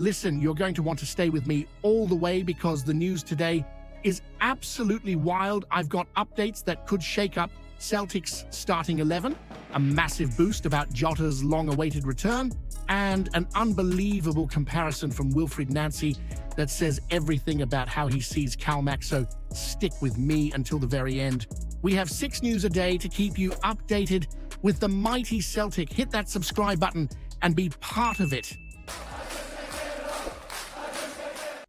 Listen, you're going to want to stay with me all the way because the news today is absolutely wild. I've got updates that could shake up Celtic's starting 11, a massive boost about Jota's long-awaited return, and an unbelievable comparison from Wilfried Nancy that says everything about how he sees Calmac, so stick with me until the very end. We have 6 news a day to keep you updated with the mighty Celtic. Hit that subscribe button and be part of it.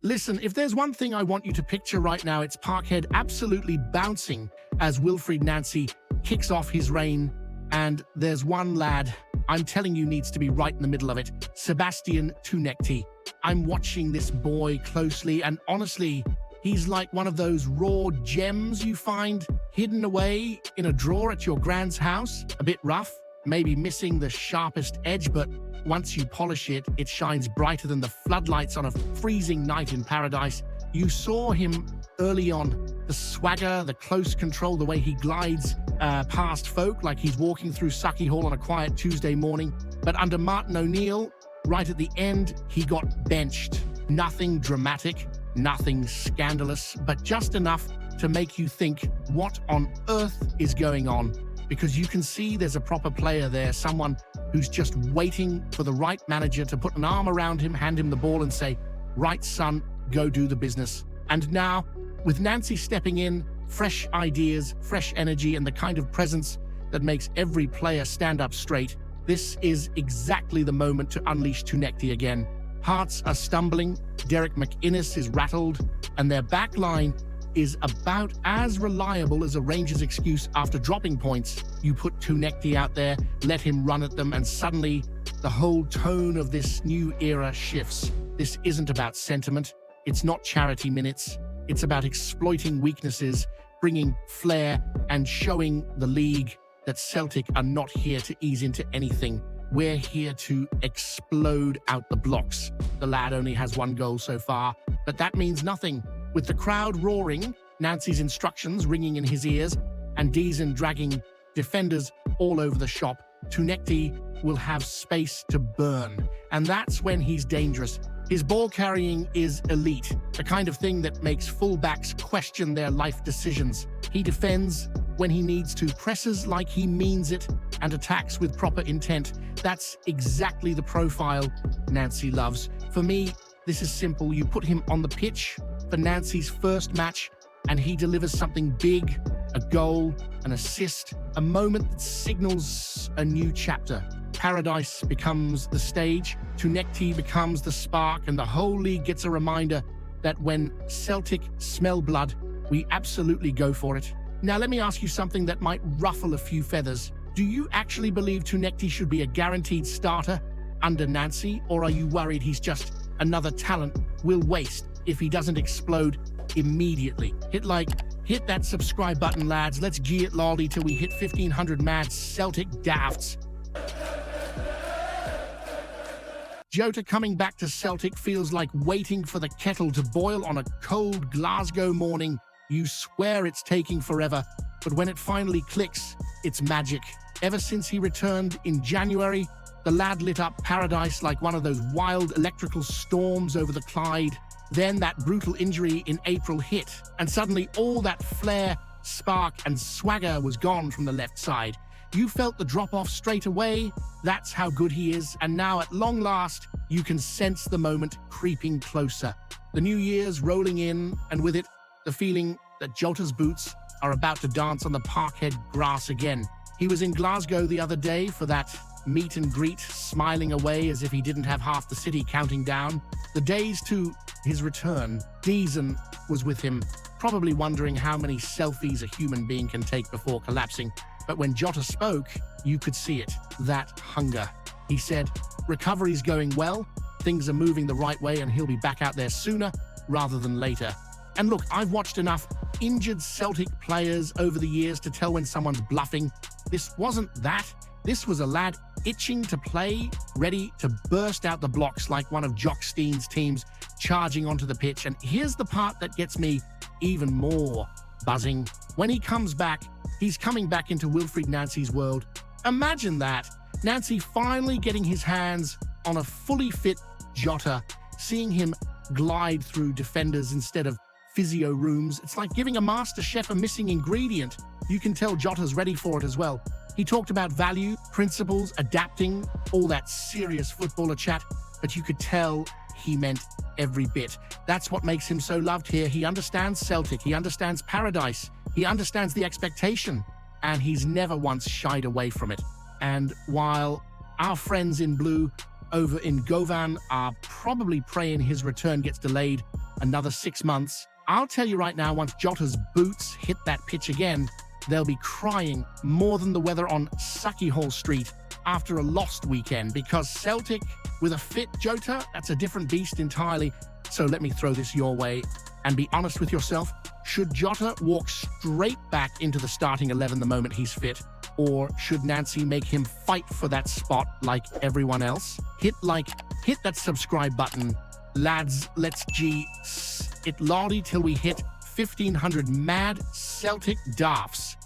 Listen, if there's one thing I want you to picture right now, it's Parkhead absolutely bouncing as Wilfried Nancy kicks off his reign. And there's one lad I'm telling you needs to be right in the middle of it, Sebastian Tounekti. I'm watching this boy closely, and honestly, he's like one of those raw gems you find hidden away in a drawer at your grand's house. A bit rough, maybe missing the sharpest edge, but once you polish it, it shines brighter than the floodlights on a freezing night in paradise. You saw him early on, the swagger, the close control, the way he glides past folk like he's walking through Sucky Hall on a quiet Tuesday morning. But under Martin O'Neill, right at the end, he got benched. Nothing dramatic, nothing scandalous, but just enough to make you think, what on earth is going on? Because you can see there's a proper player there, someone who's just waiting for the right manager to put an arm around him, hand him the ball and say, right son, go do the business. And now, with Nancy stepping in, fresh ideas, fresh energy, and the kind of presence that makes every player stand up straight, this is exactly the moment to unleash Tounekti again. Hearts are stumbling, Derek McInnes is rattled, and their back line is about as reliable as a Rangers excuse after dropping points. You put Tounekti out there, let him run at them, and suddenly the whole tone of this new era shifts. This isn't about sentiment. It's not charity minutes. It's about exploiting weaknesses, bringing flair, and showing the league that Celtic are not here to ease into anything. We're here to explode out the blocks. The lad only has 1 goal so far, but that means nothing. With the crowd roaring, Nancy's instructions ringing in his ears, and Deason dragging defenders all over the shop, Tounekti will have space to burn. And that's when he's dangerous. His ball carrying is elite, the kind of thing that makes fullbacks question their life decisions. He defends when he needs to, presses like he means it, and attacks with proper intent. That's exactly the profile Nancy loves. For me, this is simple. You put him on the pitch for Nancy's first match, and he delivers something big, a goal, an assist, a moment that signals a new chapter. Paradise becomes the stage, Tounekti becomes the spark, and the whole league gets a reminder that when Celtic smell blood, we absolutely go for it. Now let me ask you something that might ruffle a few feathers. Do you actually believe Tounekti should be a guaranteed starter under Nancy, or are you worried he's just another talent we'll waste if he doesn't explode immediately? Hit that subscribe button, lads. Let's gee it lolly till we hit 1,500 mad Celtic dafts. Jota coming back to Celtic feels like waiting for the kettle to boil on a cold Glasgow morning. You swear it's taking forever, but when it finally clicks, it's magic. Ever since he returned in January, the lad lit up paradise like one of those wild electrical storms over the Clyde. Then that brutal injury in April hit, and suddenly all that flair, spark, and swagger was gone from the left side. You felt the drop-off straight away. That's how good he is, and now at long last, you can sense the moment creeping closer. The new year's rolling in, and with it, the feeling that Jota's boots are about to dance on the Parkhead grass again. He was in Glasgow the other day for that meet and greet, smiling away as if he didn't have half the city counting down. The days to his return, Deason was with him, probably wondering how many selfies a human being can take before collapsing. But when Jota spoke, you could see it, that hunger. He said, recovery's going well, things are moving the right way, and he'll be back out there sooner rather than later. And look, I've watched enough injured Celtic players over the years to tell when someone's bluffing. This wasn't that. This was a lad itching to play, ready to burst out the blocks like one of Jock Stein's teams charging onto the pitch. And here's the part that gets me even more buzzing. When he comes back, he's coming back into Wilfried Nancy's world. Imagine that. Nancy finally getting his hands on a fully fit Jota, Seeing him glide through defenders instead of physio rooms, it's like giving a master chef a missing ingredient. You can tell Jota's ready for it as well. He talked about value, principles, adapting, all that serious footballer chat, but you could tell he meant every bit. That's what makes him so loved here. He understands Celtic, he understands paradise, he understands the expectation, and he's never once shied away from it. And while our friends in blue over in Govan are probably praying his return gets delayed another 6 months, I'll tell you right now, once Jota's boots hit that pitch again, they'll be crying more than the weather on Suckyhole Street after a lost weekend, because Celtic with a fit Jota, that's a different beast entirely. So let me throw this your way and be honest with yourself. Should Jota walk straight back into the starting 11 the moment he's fit? Or should Nancy make him fight for that spot like everyone else? Hit that subscribe button. Lads, let's it lordy till we hit 1,500 mad Celtic daffs.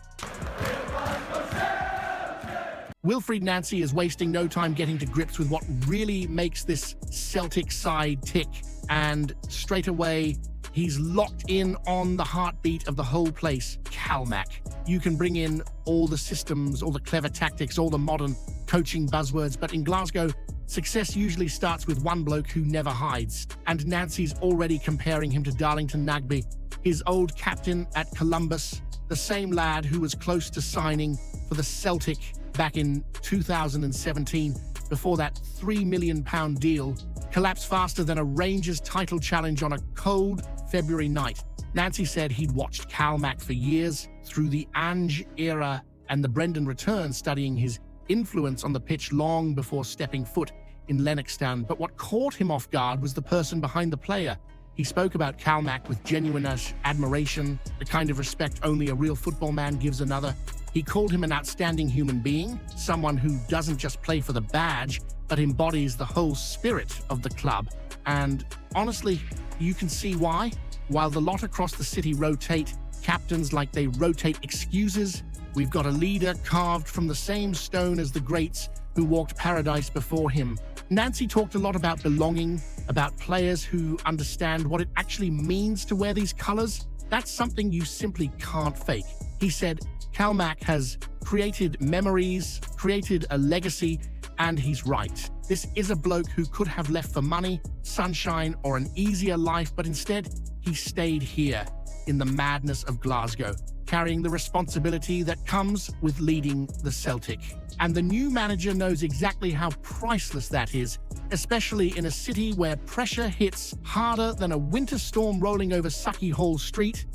Wilfried Nancy is wasting no time getting to grips with what really makes this Celtic side tick, and straight away, he's locked in on the heartbeat of the whole place, Calmac. You can bring in all the systems, all the clever tactics, all the modern coaching buzzwords, but in Glasgow, success usually starts with one bloke who never hides, and Nancy's already comparing him to Darlington Nagbe, his old captain at Columbus, the same lad who was close to signing for the Celtic back in 2017 before that £3 million deal collapsed faster than a Rangers title challenge on a cold February night. Nancy said he'd watched Calmac for years through the Ange era and the Brendan return, studying his influence on the pitch long before stepping foot in Lennoxtown. But what caught him off guard was the person behind the player. He spoke about Calmac with genuine admiration, the kind of respect only a real football man gives another. He called him an outstanding human being, someone who doesn't just play for the badge, but embodies the whole spirit of the club. And honestly, you can see why. While the lot across the city rotate captains like they rotate excuses, we've got a leader carved from the same stone as the greats who walked paradise before him. Nancy talked a lot about belonging, about players who understand what it actually means to wear these colors. That's something you simply can't fake. He said, Calmac has created memories, created a legacy, and he's right. This is a bloke who could have left for money, sunshine, or an easier life, but instead, he stayed here in the madness of Glasgow, carrying the responsibility that comes with leading the Celtic. And the new manager knows exactly how priceless that is, especially in a city where pressure hits harder than a winter storm rolling over Suckyhole Street.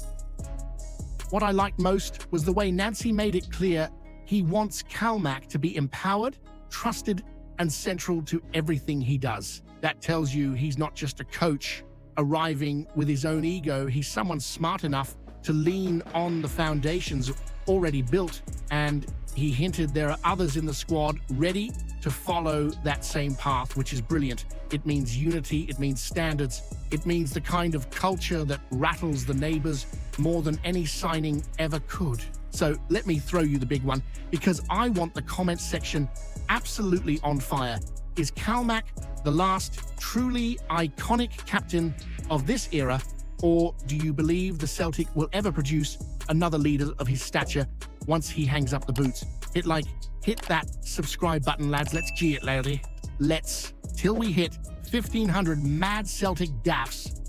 What I liked most was the way Nancy made it clear he wants Calmac to be empowered, trusted, and central to everything he does. That tells you he's not just a coach arriving with his own ego. He's someone smart enough to lean on the foundations already built, and he hinted there are others in the squad ready to follow that same path, which is brilliant. It means unity, it means standards, it means the kind of culture that rattles the neighbors more than any signing ever could. So let me throw you the big one, because I want the comments section absolutely on fire. Is Calmac the last truly iconic captain of this era, or do you believe the Celtic will ever produce another leader of his stature once he hangs up the boots? Hit that subscribe button, lads. Let's G it, lady. Let's, till we hit 1,500 mad Celtic daffs.